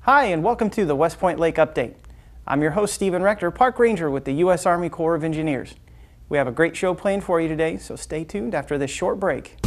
Hi, and welcome to the West Point Lake Update. I'm your host, Steven Rector, Park Ranger with the U.S. Army Corps of Engineers. We have a great show planned for you today, so stay tuned after this short break.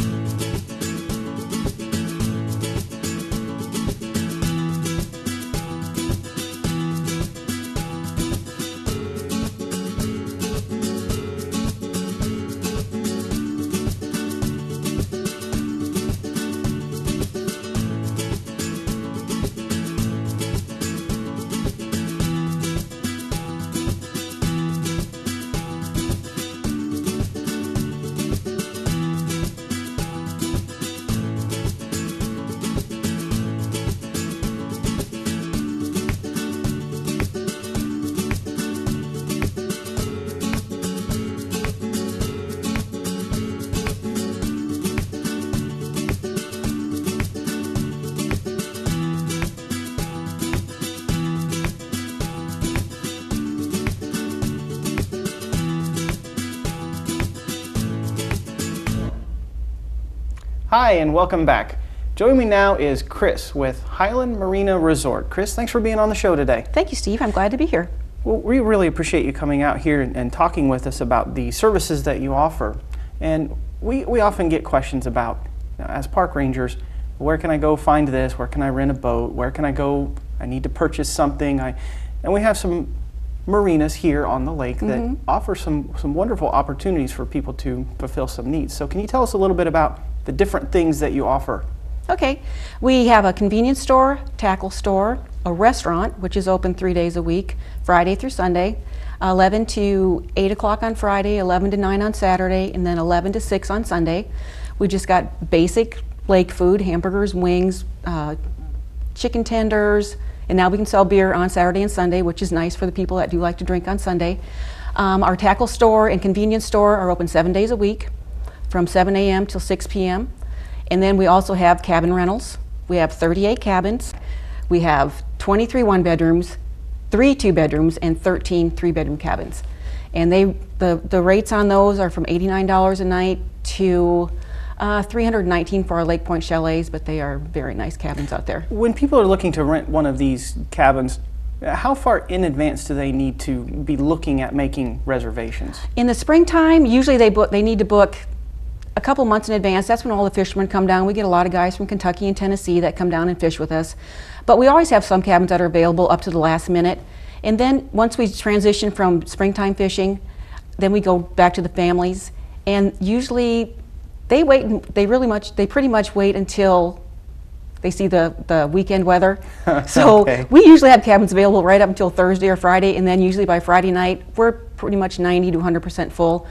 Hi, and welcome back. Joining me now is Chris with Highland Marina Resort. Chris, thanks for being on the show today. Thank you, Steve. I'm glad to be here. Well, we really appreciate you coming out here and talking with us about the services that you offer. And we often get questions about, as park rangers, where can I go find this? Where can I rent a boat? Where can I go? I need to purchase something. And we have some marinas here on the lake that offer some wonderful opportunities for people to fulfill some needs. So can you tell us a little bit about the different things that you offer? Okay. We have a convenience store, tackle store, a restaurant, which is open 3 days a week, Friday through Sunday, 11 to 8 o'clock on Friday, 11 to 9 on Saturday, and then 11 to 6 on Sunday. We just got basic lake food, hamburgers, wings, chicken tenders, and now we can sell beer on Saturday and Sunday, which is nice for the people that do like to drink on Sunday. Our tackle store and convenience store are open 7 days a week, from 7 a.m. till 6 p.m. And then we also have cabin rentals. We have 38 cabins. We have 23 one-bedrooms, 3 two-bedrooms, and 13 three-bedroom cabins. And the rates on those are from $89 a night to $319 for our Lake Point chalets, but they are very nice cabins out there. When people are looking to rent one of these cabins, how far in advance do they need to be looking at making reservations? In the springtime, usually they need to book a couple months in advance. That's when all the fishermen come down. We get a lot of guys from Kentucky and Tennessee that come down and fish with us. But we always have some cabins that are available up to the last minute. And then once we transition from springtime fishing, then we go back to the families. And usually they pretty much wait until they see the weekend weather. So Okay. We usually have cabins available right up until Thursday or Friday, and then usually by Friday night, we're pretty much 90 to 100% full.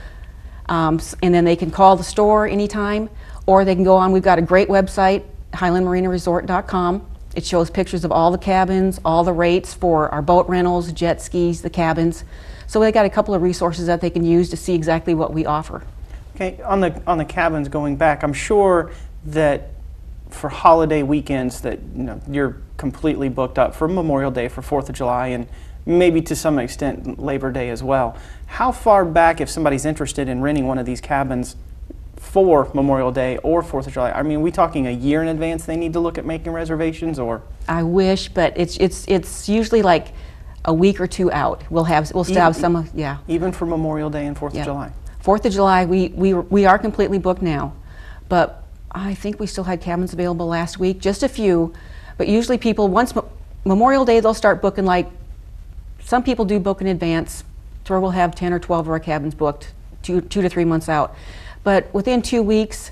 And then they can call the store anytime, or they can go on. We've got a great website, highlandmarinaresort.com. It shows pictures of all the cabins, all the rates for our boat rentals, jet skis, the cabins. So they got a couple of resources that they can use to see exactly what we offer. Okay, on the cabins going back, I'm sure that for holiday weekends that you're completely booked up for Memorial Day, for 4th of July, and maybe to some extent Labor Day as well. How far back, if somebody's interested in renting one of these cabins for Memorial Day or 4th of July, I mean, are we talking a year in advance they need to look at making reservations, or? I wish, but it's usually like a week or two out. We'll still have some, yeah. Even for Memorial Day and 4th of July? 4th of July, we are completely booked now, but I think we still had cabins available last week, just a few, but usually people, once Memorial Day, they'll start booking. Like, some people do book in advance, to where we'll have 10 or 12 of our cabins booked 2 to 3 months out. But within 2 weeks,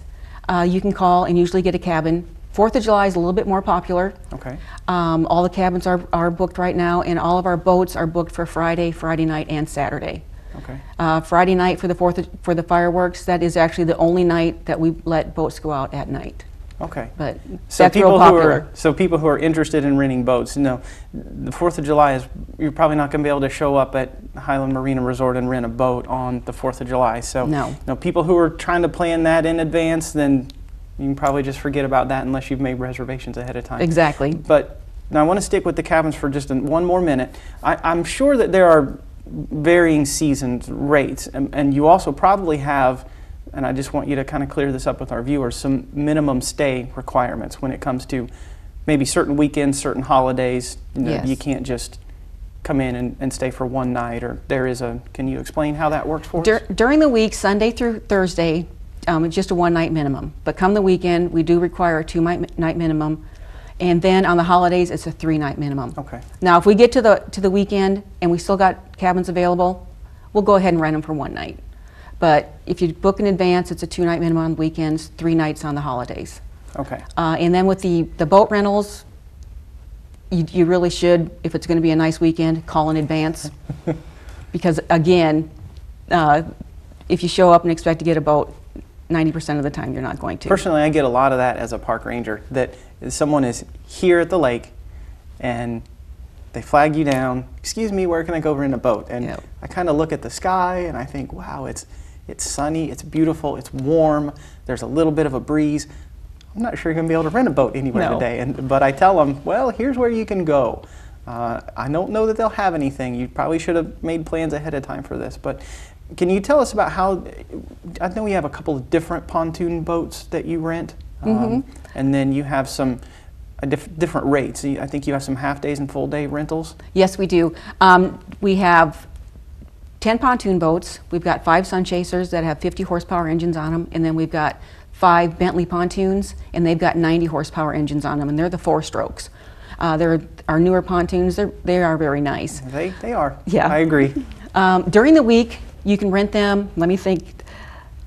you can call and usually get a cabin. 4th of July is a little bit more popular. Okay. All the cabins are booked right now, and all of our boats are booked for Friday night, and Saturday. Okay. Friday night for the fireworks, that is actually the only night that we let boats go out at night. Okay. But so that's real popular. People who are interested in renting boats, the 4th of July you're probably not going to be able to show up at Highland Marina Resort and rent a boat on the 4th of July. So no. People who are trying to plan that in advance, then you can probably just forget about that unless you've made reservations ahead of time. Exactly. But now I want to stick with the cabins for just one more minute. I'm sure that there are varying season rates, and you also probably have, and I just want you to kind of clear this up with our viewers, some minimum stay requirements when it comes to maybe certain weekends, certain holidays, Yes. you can't just come in and stay for one night, or can you explain how that works for us? During the week, Sunday through Thursday, it's just a one-night minimum. But come the weekend, we do require a two-night minimum. And then on the holidays, it's a three-night minimum. Okay. Now, if we get to the weekend and we still got cabins available, we'll go ahead and rent them for one night. But if you book in advance, it's a two-night minimum on weekends, 3 nights on the holidays. Okay. And then with the boat rentals, you really should, if it's going to be a nice weekend, call in advance. Because again, if you show up and expect to get a boat, 90% of the time you're not going to. Personally, I get a lot of that as a park ranger, that someone is here at the lake and they flag you down, excuse me, where can I go rent a boat? And Yep. I kind of look at the sky and I think, wow, it's sunny, it's beautiful, it's warm, there's a little bit of a breeze. I'm not sure you're going to be able to rent a boat anywhere No. today. But I tell them, well, here's where you can go. I don't know that they'll have anything. You probably should have made plans ahead of time for this. But can you tell us about how, I know you have a couple of different pontoon boats that you rent. And then you have some different rates. I think you have some half days and full day rentals. Yes, we do. We have 10 pontoon boats. We've got 5 Sun Chasers that have 50 horsepower engines on them, and then we've got 5 Bentley pontoons, and they've got 90 horsepower engines on them, and they're the 4-strokes. They're our newer pontoons. They are very nice. They are. Yeah. I agree. During the week, you can rent them. Let me think.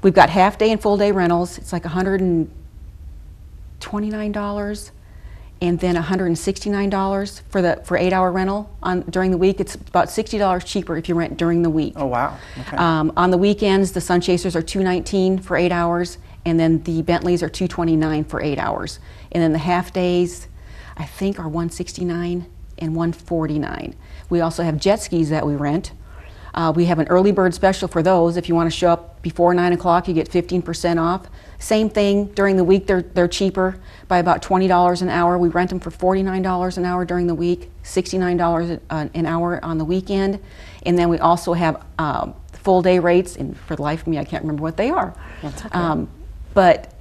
We've got half day and full day rentals. It's like $129, and then $169 for 8-hour rental during the week. It's about $60 cheaper if you rent during the week. Oh, wow. Okay. On the weekends, the Sun Chasers are $219 for 8 hours, and then the Bentleys are $229 for 8 hours. And then the half days, I think, are $169 and $149. We also have jet skis that we rent. We have an early bird special for those. If you want to show up before 9 o'clock, you get 15% off. Same thing, during the week they're cheaper by about $20 an hour. We rent them for $49 an hour during the week, $69 an hour on the weekend. And then we also have full day rates, and for the life of me, I can't remember what they are. That's okay. But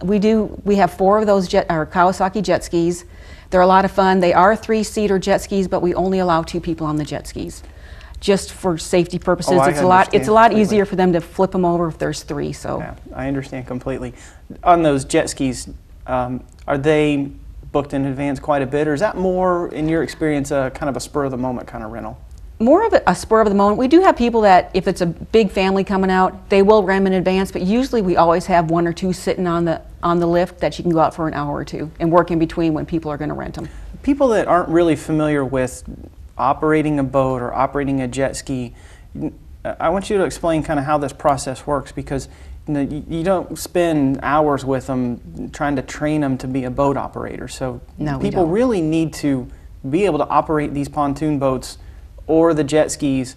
we have 4 of those Kawasaki jet skis. They're a lot of fun. They are 3-seater jet skis, but we only allow 2 people on the jet skis, just for safety purposes. Oh, I it's a lot completely. easier for them to flip them over if there's 3. So Yeah, I understand completely. On those jet skis, are they booked in advance quite a bit, or is that more, in your experience, kind of a spur-of-the-moment kind of rental? more of a spur of the moment. We do have people that, if it's a big family coming out, they will rent in advance, but usually we always have 1 or 2 sitting on the lift that you can go out for an hour or 2 and work in between when people are going to rent them. People that aren't really familiar with operating a boat or operating a jet ski, I want you to explain kind of how this process works, because you don't spend hours with them trying to train them to be a boat operator. So No, we people don't. really need to be able to operate these pontoon boats or the jet skis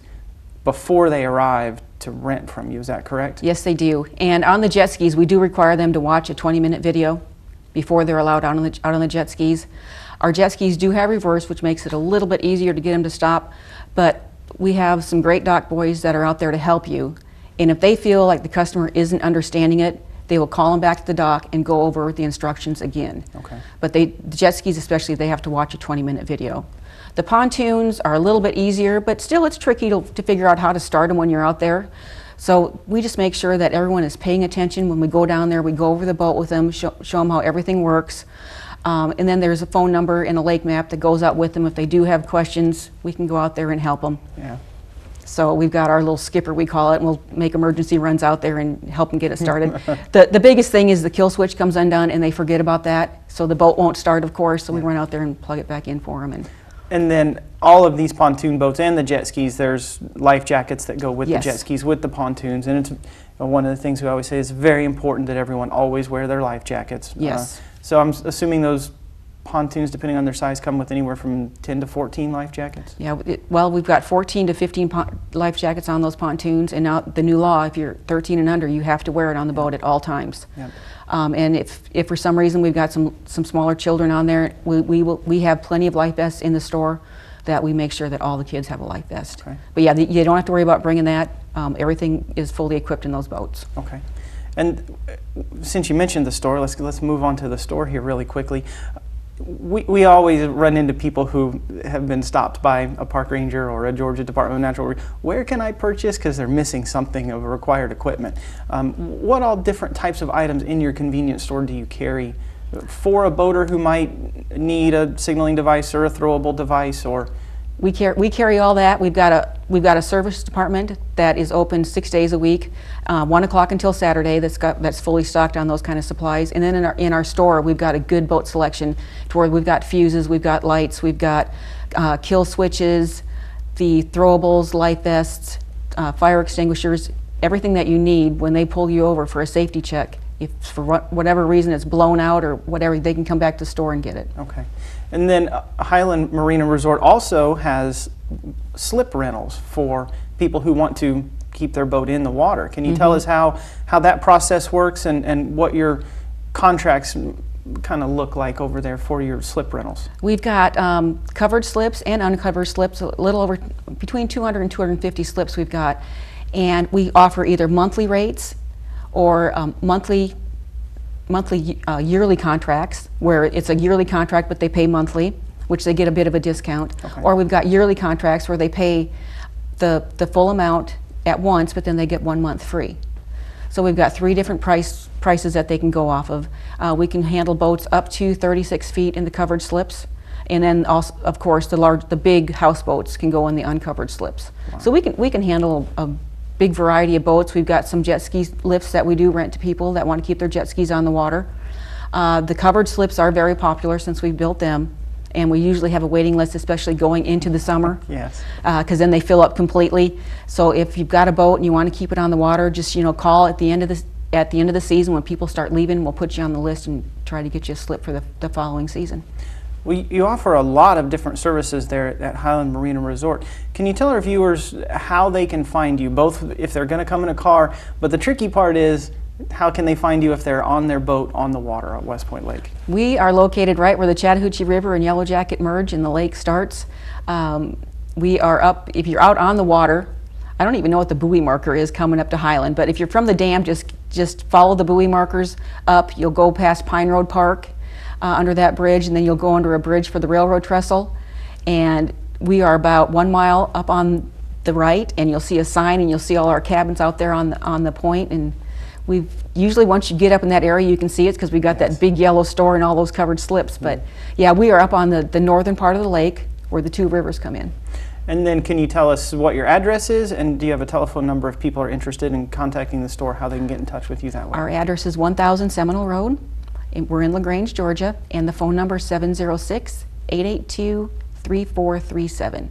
before they arrive to rent from you. Is that correct? Yes, they do. And on the jet skis, we do require them to watch a 20-minute video before they're allowed out on the jet skis. Our jet skis do have reverse, which makes it a little bit easier to get them to stop, but we have some great dock boys that are out there to help you. And if they feel like the customer isn't understanding it, they will call them back to the dock and go over the instructions again. Okay. But the jet skis especially, they have to watch a 20-minute video. The pontoons are a little bit easier, but still it's tricky to figure out how to start them when you're out there. So we just make sure that everyone is paying attention. When we go down there, we go over the boat with them, show them how everything works. And then there's a phone number and a lake map that goes out with them. If they do have questions, we can go out there and help them. Yeah. So we've got our little skipper, we call it, and we'll make emergency runs out there and help them get it started. The biggest thing is the kill switch comes undone and they forget about that. So the boat won't start, of course, so we run out there and plug it back in for them. And then all of these pontoon boats and the jet skis, there's life jackets that go with Yes. the jet skis, with the pontoons. And it's one of the things we always say is very important that everyone always wear their life jackets. Yes. So I'm assuming those pontoons, depending on their size, come with anywhere from 10 to 14 life jackets? Yeah, well, we've got 14 to 15 life jackets on those pontoons, and now the new law, if you're 13 and under, you have to wear it on the boat at all times. Yep. And if for some reason we've got some smaller children on there, we have plenty of life vests in the store that we make sure that all the kids have a life vest. Okay. But yeah, you don't have to worry about bringing that. Everything is fully equipped in those boats. Okay. And since you mentioned the store, let's move on to the store here really quickly. we always run into people who have been stopped by a park ranger or a Georgia Department of Natural Resources. Where can I purchase? Because they're missing something of required equipment. What all different types of items in your convenience store do you carry for a boater who might need a signaling device or a throwable device? Or we carry all that. We've got a service department that is open 6 days a week, 1 o'clock until Saturday. That's fully stocked on those kind of supplies. And then in our store, we've got a good boat selection to where we've got fuses, we've got lights, we've got kill switches, the throwables, life vests, fire extinguishers, everything that you need when they pull you over for a safety check. If for whatever reason it's blown out or whatever, they can come back to the store and get it. Okay. And then Highland Marina Resort also has slip rentals for people who want to keep their boat in the water. Can you tell us how that process works and what your contracts kind of look like over there for your slip rentals? We've got covered slips and uncovered slips, a little over between 200 and 250 slips we've got. And we offer either monthly rates or yearly contracts, where it's a yearly contract but they pay monthly, which they get a bit of a discount. Okay. Or we've got yearly contracts where they pay the full amount at once, but then they get 1 month free. So we've got 3 different prices that they can go off of. We can handle boats up to 36 feet in the covered slips, and then also, of course, the big houseboats can go in the uncovered slips. Wow. So we can handle a big variety of boats. We've got some jet ski lifts that we do rent to people that want to keep their jet skis on the water. The covered slips are very popular since we built them, and we usually have a waiting list, especially going into the summer. Yes. Because then they fill up completely. So if you've got a boat and you want to keep it on the water, just call at the end of the season when people start leaving. We'll put you on the list and try to get you a slip for the following season. Well, you offer a lot of different services there at Highland Marina Resort. Can you tell our viewers how they can find you, both if they're going to come in a car, but the tricky part is how can they find you if they're on their boat on the water at West Point Lake? We are located right where the Chattahoochee River and Yellow Jacket merge and the lake starts. We are up, if you're out on the water, I don't even know what the buoy marker is coming up to Highland, but if you're from the dam, just follow the buoy markers up. You'll go past Pine Road Park under that bridge, and then you'll go under a bridge for the railroad trestle. And we are about 1 mile up on the right, and you'll see a sign, and you'll see all our cabins out there on the point. And we've usually, once you get up in that area, you can see it because we've got that big yellow store and all those covered slips. But yeah, we are up on the northern part of the lake where the 2 rivers come in. And then can you tell us what your address is, and do you have a telephone number if people are interested in contacting the store, how they can get in touch with you that way? Our address is 1000 Seminole Road. We're in LaGrange, Georgia, and the phone number is 706-882-3437.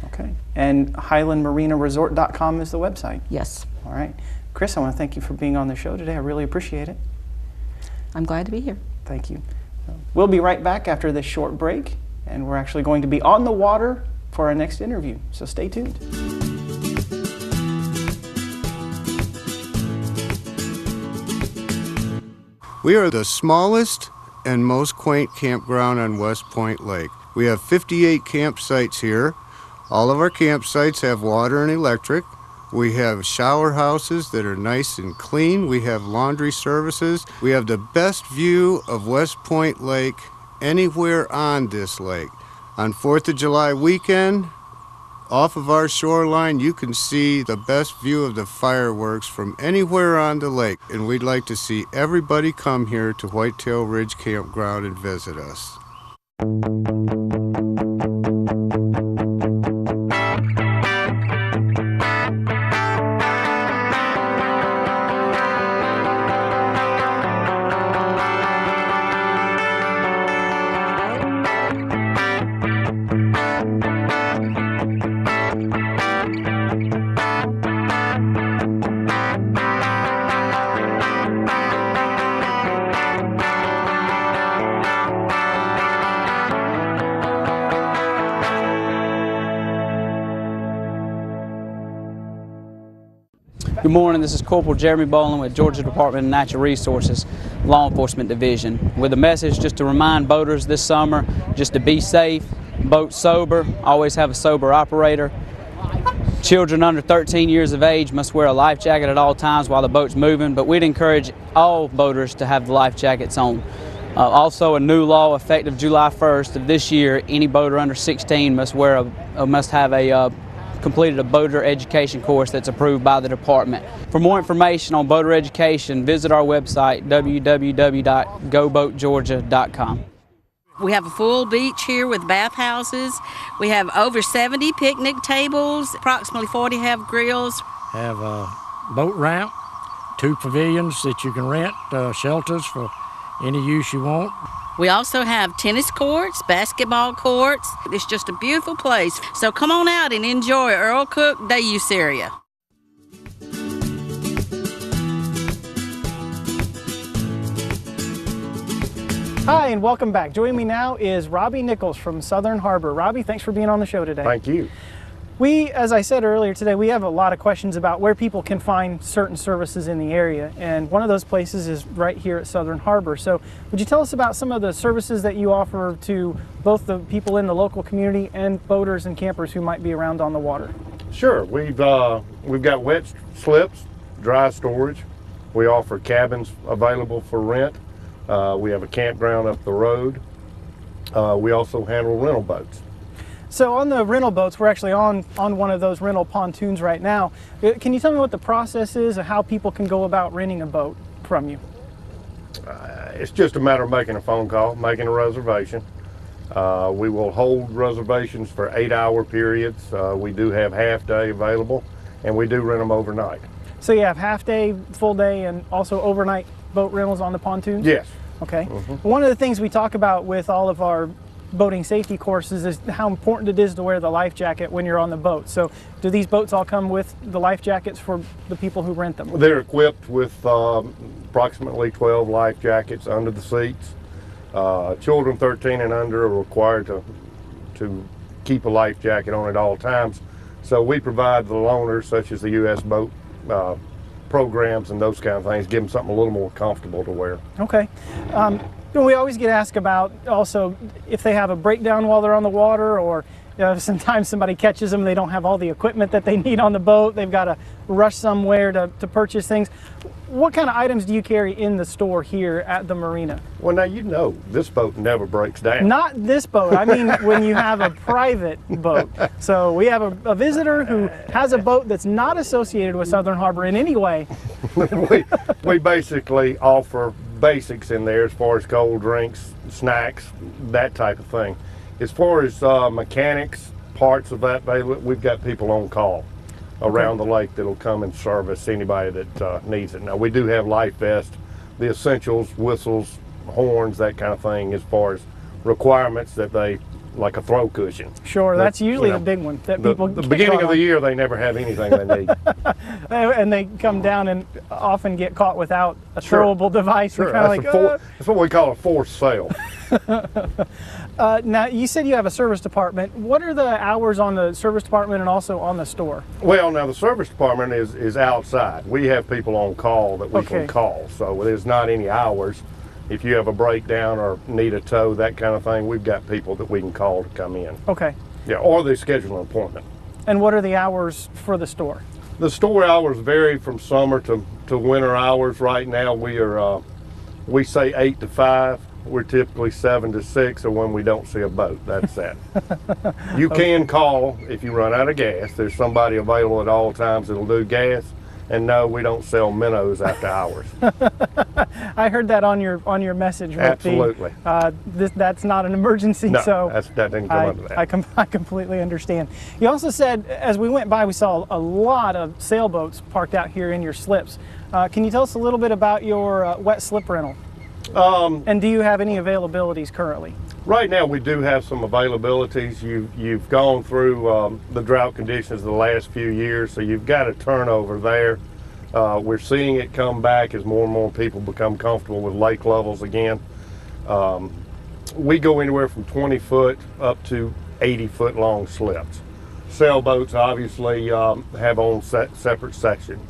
Okay. And HighlandMarinaResort.com is the website? Yes. All right. Chris, I want to thank you for being on the show today. I really appreciate it. I'm glad to be here. Thank you. We'll be right back after this short break, and we're actually going to be on the water for our next interview, so stay tuned. We are the smallest and most quaint campground on West Point Lake. We have 58 campsites here. All of our campsites have water and electric. We have shower houses that are nice and clean. We have laundry services. We have the best view of West Point Lake anywhere on this lake. On 4th of July weekend, off of our shoreline, you can see the best view of the fireworks from anywhere on the lake. And we'd like to see everybody come here to Whitetail Ridge Campground and visit us. Good morning, this is Corporal Jeremy Bowling with Georgia Department of Natural Resources Law Enforcement Division with a message just to remind boaters this summer just to be safe, boat sober, always have a sober operator. Children under 13 years of age must wear a life jacket at all times while the boat's moving, but we'd encourage all boaters to have the life jackets on. Also, a new law effective July 1st of this year: any boater under 16 must have completed a boater education course that's approved by the department. For more information on boater education, visit our website www.goboatgeorgia.com. We have a full beach here with bathhouses. We have over 70 picnic tables, approximately 40 have grills. Have a boat ramp, 2 pavilions that you can rent, shelters for any use you want. We also have tennis courts, basketball courts. It's just a beautiful place. So come on out and enjoy Earl Cook Day Use Area. Hi, and welcome back. Joining me now is Robbie Nichols from Southern Harbor. Robbie, thanks for being on the show today. Thank you. We, as I said earlier today, we have a lot of questions about where people can find certain services in the area, and one of those places is right here at Southern Harbor. So would you tell us about some of the services that you offer to both the people in the local community and boaters and campers who might be around on the water? Sure. We've got wet slips, dry storage. We offer cabins available for rent. We have a campground up the road. We also handle rental boats. So on the rental boats, we're actually on one of those rental pontoons right now. Can you tell me what the process is and how people can go about renting a boat from you? It's just a matter of making a phone call, making a reservation. We will hold reservations for 8-hour periods. We do have half day available, and we do rent them overnight. So you have half day, full day, and also overnight boat rentals on the pontoons? Yes. Okay. One of the things we talk about with all of our boating safety courses is how important it is to wear the life jacket when you're on the boat. So do these boats all come with the life jackets for the people who rent them? They're equipped with approximately 12 life jackets under the seats. Children 13 and under are required to keep a life jacket on at all times. So we provide the loaners, such as the U.S. boat programs and those kind of things, give them something a little more comfortable to wear. Okay. We always get asked about also if they have a breakdown while they're on the water, or sometimes somebody catches them, they don't have all the equipment that they need on the boat, they've got to rush somewhere to purchase things. What kind of items do you carry in the store here at the marina? Well, now you know this boat never breaks down. Not this boat. I mean when you have a private boat. So we have a visitor who has a boat that's not associated with Southern Harbor in any way. we basically offer basics in there as far as cold drinks, snacks, that type of thing. As far as mechanics, parts of that, we've got people on call around the lake that'll come and service anybody that needs it. Now we do have life vests, the essentials, whistles, horns, that kind of thing, as far as requirements that they, like a throw cushion. Sure, that's usually the big one that people the beginning of the year, they never have anything they need. And they come down and often get caught without a throwable device. Sure. That's what we call a forced sale. Now, you said you have a service department. What are the hours on the service department and also on the store? Well, now the service department is outside. We have people on call that we can call, so there's not any hours. If you have a breakdown or need a tow, that kind of thing, we've got people that we can call to come in. Okay. Yeah, or they schedule an appointment. And what are the hours for the store? The store hours vary from summer to winter hours. Right now we say 8 to 5. We're typically 7 to 6, or when we don't see a boat. That's that. You can call if you run out of gas. There's somebody available at all times that'll do gas. And no, we don't sell minnows after hours. I heard that on your message. Absolutely. That's not an emergency. No, so that didn't come under that. I completely understand. You also said, as we went by, we saw a lot of sailboats parked out here in your slips. Can you tell us a little bit about your wet slip rental? And do you have any availabilities currently? Right now we do have some availabilities. You've gone through the drought conditions the last few years, so you've got a turnover there. We're seeing it come back as more and more people become comfortable with lake levels again. We go anywhere from 20 foot up to 80 foot long slips. Sailboats obviously have own separate section.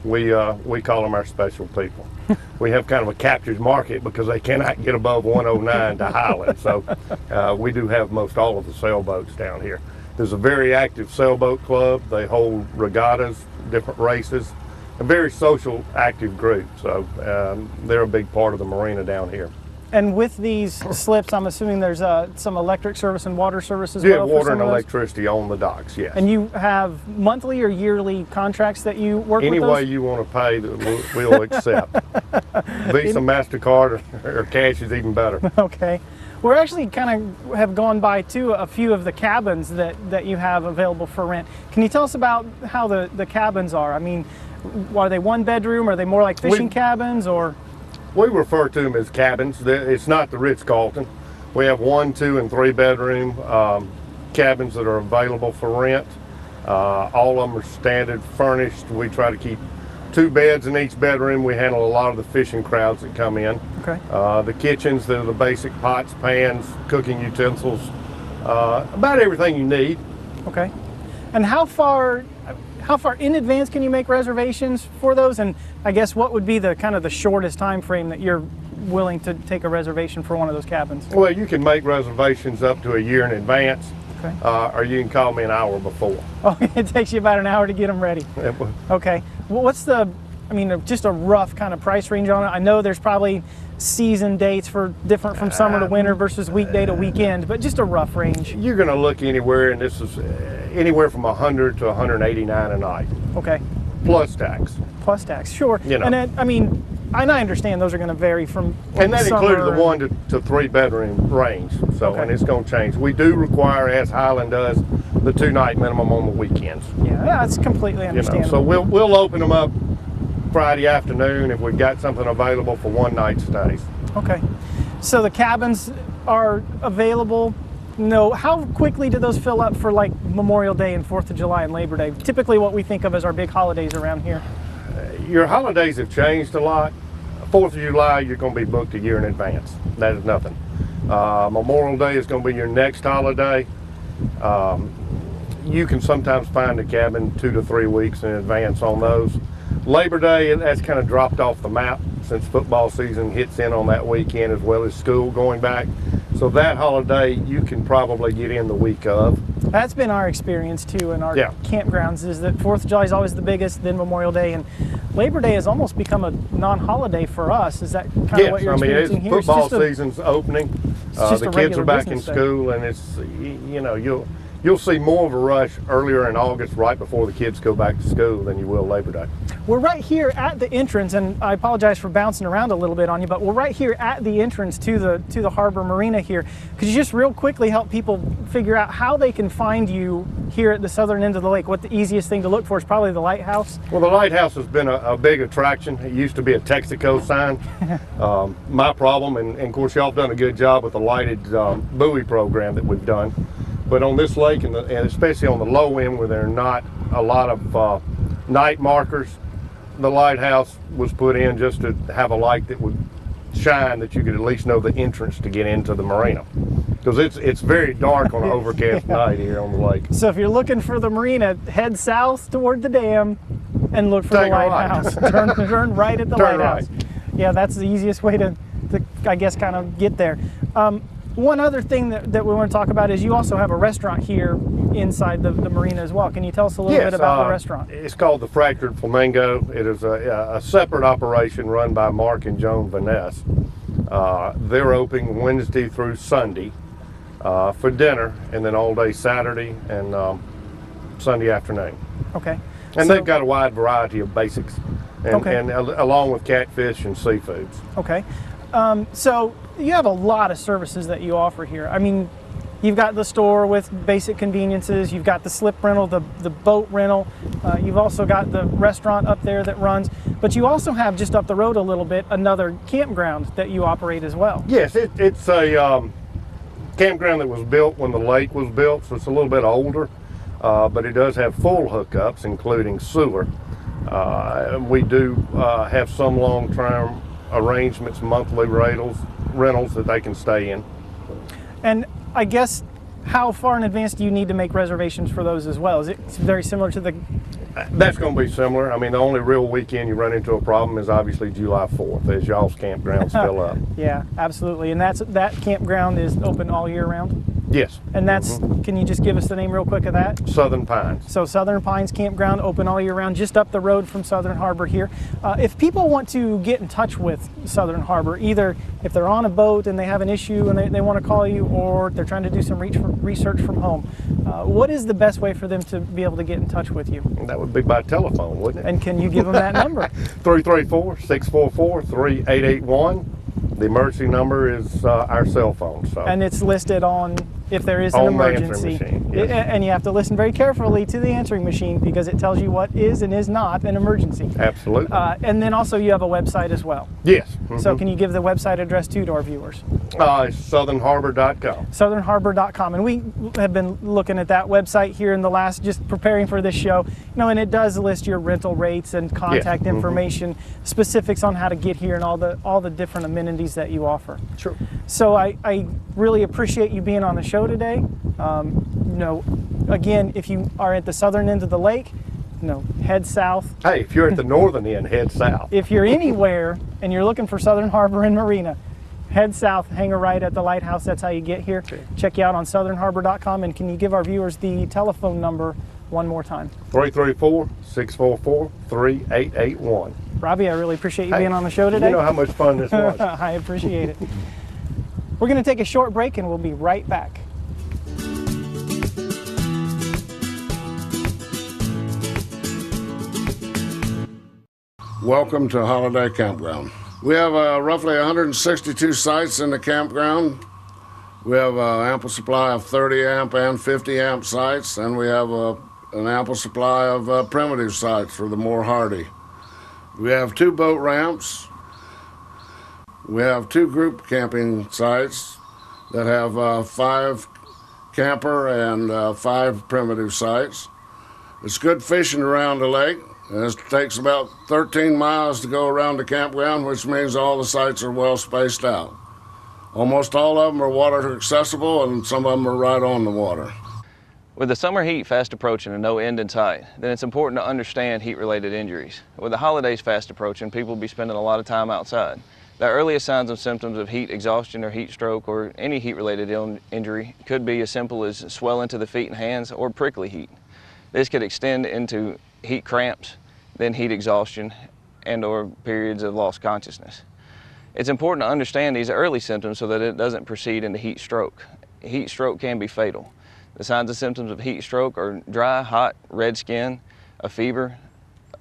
We call them our special people. We have kind of a captured market because they cannot get above 109 to Highland. So we do have most all of the sailboats down here. There's a very active sailboat club. They hold regattas, different races, a very social, active group. So they're a big part of the marina down here. And with these slips, I'm assuming there's some electric service and water service as Yeah, well? water and electricity on the docks, yes. And you have monthly or yearly contracts that you work Any with those? way you want to pay, we'll accept. Visa, MasterCard, or cash is even better. Okay. We're actually kind of have gone by too a few of the cabins that you have available for rent. Can you tell us about how the cabins are? I mean, are they one bedroom? Are they more like fishing cabins or? We refer to them as cabins. It's not the Ritz-Carlton. We have 1, 2, and 3 bedroom cabins that are available for rent. All of them are standard furnished. We try to keep 2 beds in each bedroom. We handle a lot of the fishing crowds that come in. Okay. The kitchens, they're the basic pots, pans, cooking utensils, about everything you need. Okay. And how far in advance can you make reservations for those? And I guess what would be the kind of the shortest time frame that you're willing to take a reservation for one of those cabins? Well, you can make reservations up to a year in advance. Okay. Or you can call me an hour before. Oh, it takes you about an hour to get them ready. Okay. Well, what's just a rough kind of price range on it? I know there's probably season dates for different from summer to winter versus weekday to weekend, but just a rough range. You're going to look anywhere, and this is anywhere from $100 to $189 a night. Okay. Plus tax. Plus tax, sure. You know. And I understand those are going to vary from And that summer includes the 1 to 3 bedroom range. So, Okay. and it's going to change. We do require, as Highland does, the 2-night minimum on the weekends. Yeah, that's completely You know, understandable. so we'll open them up Friday afternoon if we've got something available for 1-night stays. Okay. So the cabins are available. No, how quickly do those fill up for like Memorial Day and 4th of July and Labor Day? Typically what we think of as our big holidays around here. Your holidays have changed a lot. 4th of July, you're going to be booked a year in advance. That is nothing. Memorial Day is going to be your next holiday. You can sometimes find a cabin 2 to 3 weeks in advance on those. Labor Day, that's kind of dropped off the map since football season hits in on that weekend, as well as school going back. So that holiday, you can probably get in the week of. That's been our experience too in our campgrounds, is that 4th of July is always the biggest, then Memorial Day, and Labor Day has almost become a non-holiday for us. Is that kind of what you're experiencing here? Football season's opening. The kids are back in day. school, and it's, you'll see more of a rush earlier in August, right before the kids go back to school, than you will Labor Day. We're right here at the entrance, and I apologize for bouncing around a little bit on you, but we're right here at the entrance to the Harbor Marina here. Could you just real quickly help people figure out how they can find you here at the southern end of the lake? What the easiest thing to look for is probably the lighthouse. Well, the lighthouse has been a big attraction. It used to be a Texaco sign. My problem, and of course y'all have done a good job with the lighted buoy program that we've done. But on this lake, and especially on the low end where there are not a lot of night markers, the lighthouse was put in just to have a light that would shine, that you could at least know the entrance to get into the marina. Because it's very dark on an overcast night here on the lake. So if you're looking for the marina, head south toward the dam and look for the lighthouse. Turn right at the lighthouse. Right. Yeah, that's the easiest way to I guess, kind of get there. One other thing that we want to talk about is you also have a restaurant here inside the marina as well. Can you tell us a little bit about the restaurant? It's called the Fractured Flamingo. It is a separate operation run by Mark and Joan Vaness. They're open Wednesday through Sunday for dinner, and then all day Saturday and Sunday afternoon. Okay. And they've got a wide variety of basics, and along with catfish and seafoods. Okay. So you have a lot of services that you offer here. I mean, you've got the store with basic conveniences, you've got the slip rental, the boat rental, you've also got the restaurant up there that runs, but you also have just up the road a little bit another campground that you operate as well. Yes, it's a campground that was built when the lake was built, so it's a little bit older, but it does have full hookups, including sewer. We do have some long-term arrangements, monthly rentals that they can stay in. And I guess, how far in advance do you need to make reservations for those as well? Is it very similar to the... That's going to be similar. I mean, the only real weekend you run into a problem is obviously July 4th, as y'all's campgrounds fill up. Yeah, absolutely. And that campground is open all year round? Yes. And that's, can you just give us the name real quick of that? Southern Pines. So Southern Pines Campground, open all year round, just up the road from Southern Harbor here. If people want to get in touch with Southern Harbor, either if they're on a boat and they have an issue and they want to call you, or they're trying to do some research from home, what is the best way for them to be able to get in touch with you? That would be by telephone, wouldn't it? And can you give them that number? 334-644-3881. The emergency number is our cell phone. So. And it's listed on if there is an On the emergency. answering machine, yes. And you have to listen very carefully to the answering machine because it tells you what is and is not an emergency. Absolutely. And then also you have a website as well. Yes. So can you give the website address to our viewers? It's southernharbor.com. southernharbor.com. And we have been looking at that website here in the last, just preparing for this show, and it does list your rental rates and contact information, specifics on how to get here and all the different amenities that you offer. Sure. So I really appreciate you being on the show today. Again, if you are at the southern end of the lake, head south. Hey, if you're at the northern end, head south. If you're anywhere and you're looking for Southern Harbor and Marina, head south, hang a right at the lighthouse. That's how you get here. Check you out on southernharbor.com. And can you give our viewers the telephone number one more time? 334-644-3881. Robbie, I really appreciate you being on the show today. You know how much fun this was. I appreciate it. We're going to take a short break and we'll be right back. Welcome to Holiday Campground. We have roughly 162 sites in the campground. We have an ample supply of 30 amp and 50 amp sites, and we have an ample supply of primitive sites for the more hardy. We have 2 boat ramps. We have 2 group camping sites that have 5 camper and 5 primitive sites. It's good fishing around the lake. It takes about 13 miles to go around the campground, which means all the sites are well spaced out. Almost all of them are water accessible, and some of them are right on the water. With the summer heat fast approaching and no end in sight, then it's important to understand heat-related injuries. With the holidays fast approaching, people will be spending a lot of time outside. The earliest signs and symptoms of heat exhaustion or heat stroke or any heat-related injury could be as simple as swelling to the feet and hands or prickly heat. This could extend into heat cramps, then heat exhaustion, and or periods of lost consciousness. It's important to understand these early symptoms so that it doesn't proceed into heat stroke. Heat stroke can be fatal. The signs and symptoms of heat stroke are dry, hot, red skin, a fever,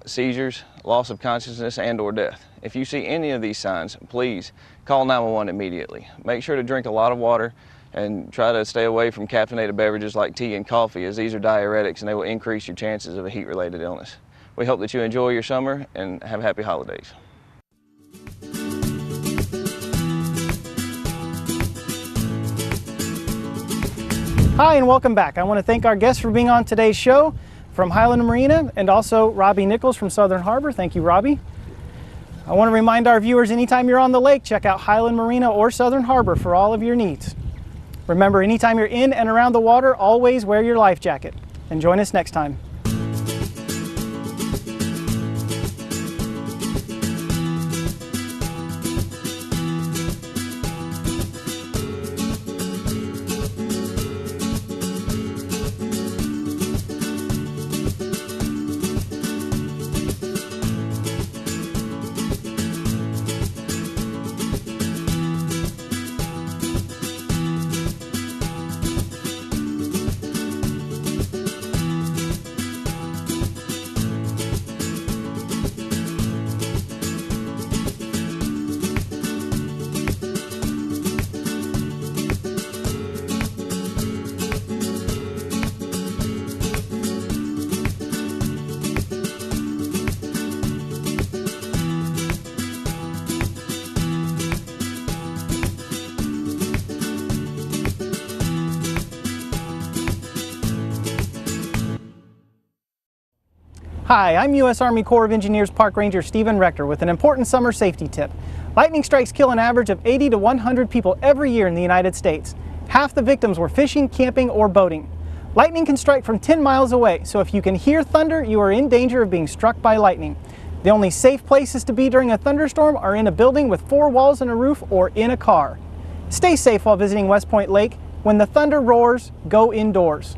seizures, loss of consciousness, and or death. If you see any of these signs, please call 911 immediately. Make sure to drink a lot of water and try to stay away from caffeinated beverages like tea and coffee, as these are diuretics and they will increase your chances of a heat-related illness. We hope that you enjoy your summer and have happy holidays. Hi and welcome back. I want to thank our guests for being on today's show from Highland Marina, and also Robbie Nichols from Southern Harbor. Thank you, Robbie. I want to remind our viewers, anytime you're on the lake, check out Highland Marina or Southern Harbor for all of your needs. Remember, anytime you're in and around the water, always wear your life jacket. And join us next time. Hi, I'm U.S. Army Corps of Engineers Park Ranger Steven Rector with an important summer safety tip. Lightning strikes kill an average of 80 to 100 people every year in the United States. Half the victims were fishing, camping, or boating. Lightning can strike from 10 miles away, so if you can hear thunder, you are in danger of being struck by lightning. The only safe places to be during a thunderstorm are in a building with 4 walls and a roof or in a car. Stay safe while visiting West Point Lake. When the thunder roars, go indoors.